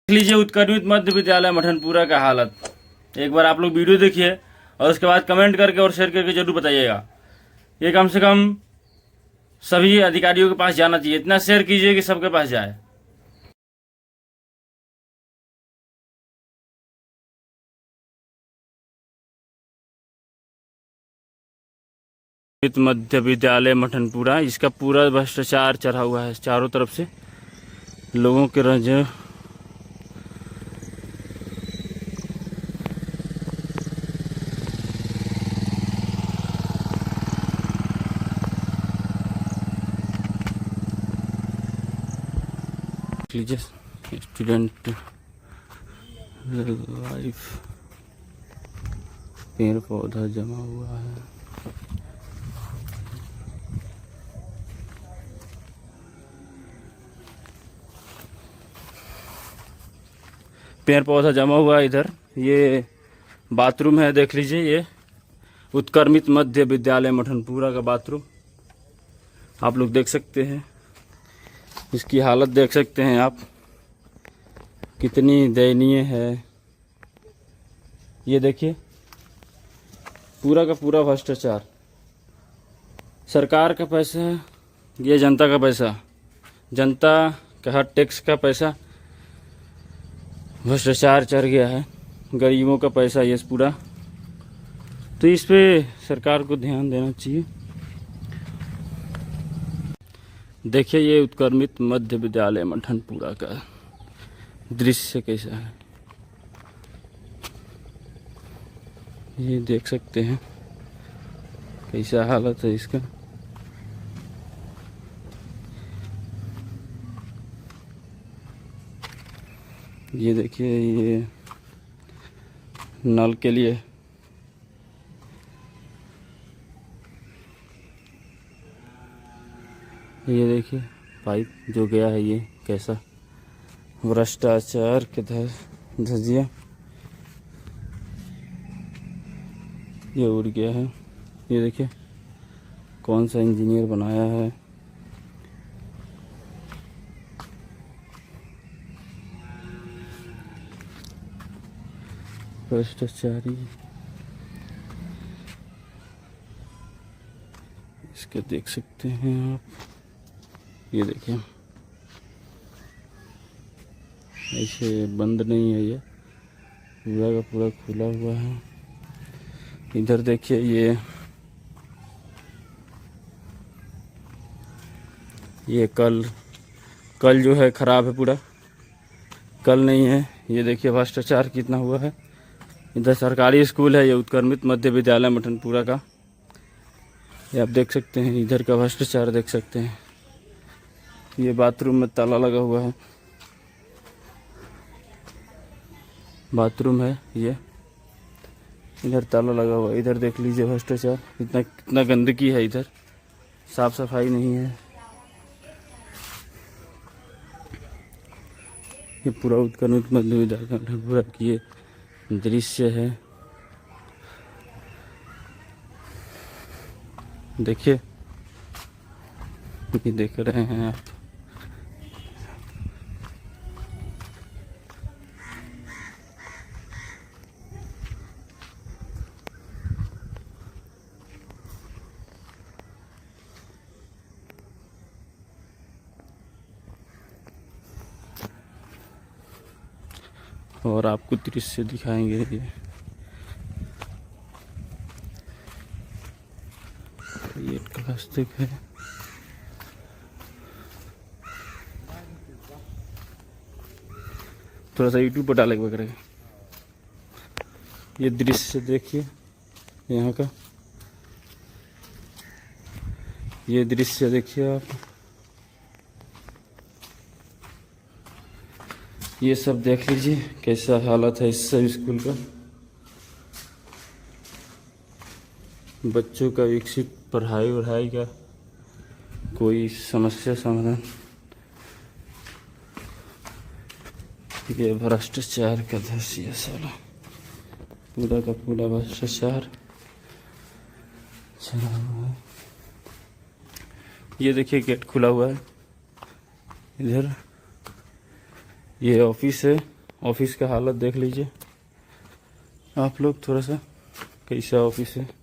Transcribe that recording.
देख लीजिए उत्कर्मित मध्य विद्यालय मठनपुरा का हालत। एक बार आप लोग वीडियो देखिए और उसके बाद कमेंट करके और शेयर करके जरूर बताइएगा। ये कम से कम सभी अधिकारियों के पास जाना चाहिए, इतना शेयर कीजिए कि सबके पास जाए। मध्य विद्यालय मठनपुरा, इसका पूरा भ्रष्टाचार चढ़ा हुआ है चारों तरफ से। लोगों के रंजे लीजिए स्टूडेंट लाइफ, पेड़ पौधा जमा हुआ है। पेड़ पौधा जमा हुआ है इधर। ये बाथरूम है, देख लीजिए, ये उत्कर्मित मध्य विद्यालय मठनपुरा का बाथरूम आप लोग देख सकते हैं। इसकी हालत देख सकते हैं आप, कितनी दयनीय है। ये देखिए पूरा का पूरा भ्रष्टाचार, सरकार का पैसा, ये जनता का पैसा, जनता का हर टैक्स का पैसा भ्रष्टाचार चढ़ गया है। गरीबों का पैसा ये पूरा, तो इस पे सरकार को ध्यान देना चाहिए। देखिए ये उत्कर्मित मध्य विद्यालय मठनपुरा का दृश्य कैसा है, ये देख सकते हैं कैसा हालत है इसका। ये देखिए, ये नल के लिए ये देखिए पाइप जो गया है, ये कैसा भ्रष्टाचार के धज्जियाँ ये उड़ गया है। ये देखिए कौन सा इंजीनियर बनाया है। भ्रष्टाचारी, इसके देख सकते हैं आप। ये देखिए ऐसे बंद नहीं है, ये पूरा का पूरा खुला हुआ है। इधर देखिए ये कल जो है खराब है, पूरा कल नहीं है। ये देखिए भ्रष्टाचार कितना हुआ है। इधर सरकारी स्कूल है, ये उत्कर्मित मध्य विद्यालय मठनपुरा का, ये आप देख सकते हैं। इधर का भ्रष्टाचार देख सकते हैं। ये बाथरूम में ताला लगा हुआ है, बाथरूम है ये, इधर ताला लगा हुआ है। इधर देख लीजिए भ्रष्टाचार, कितना गंदगी है, इधर साफ सफाई नहीं है। ये पूरा उत्कर्मित मध्य विद्यालय मठनपुरा की ये दृश्य है। देखिए ये देख रहे हैं आप। और आपको दृश्य दिखाएंगे। ये प्लास्टिक है, थोड़ा सा यूट्यूब पर डालेंगे वगैरह। ये दृश्य देखिए यहाँ का, ये दृश्य देखिए आप। ये सब देख लीजिए कैसा हालत है इस सब स्कूल का। बच्चों का विकसित पढ़ाई का कोई समस्या समाधान। ये भ्रष्टाचार का दृश्य साला, पूरा का पूरा भ्रष्टाचार चला हुआ है। ये देखिए गेट खुला हुआ है इधर, ये ऑफिस है। ऑफिस का हालत देख लीजिए आप लोग थोड़ा सा, कैसा ऑफिस है।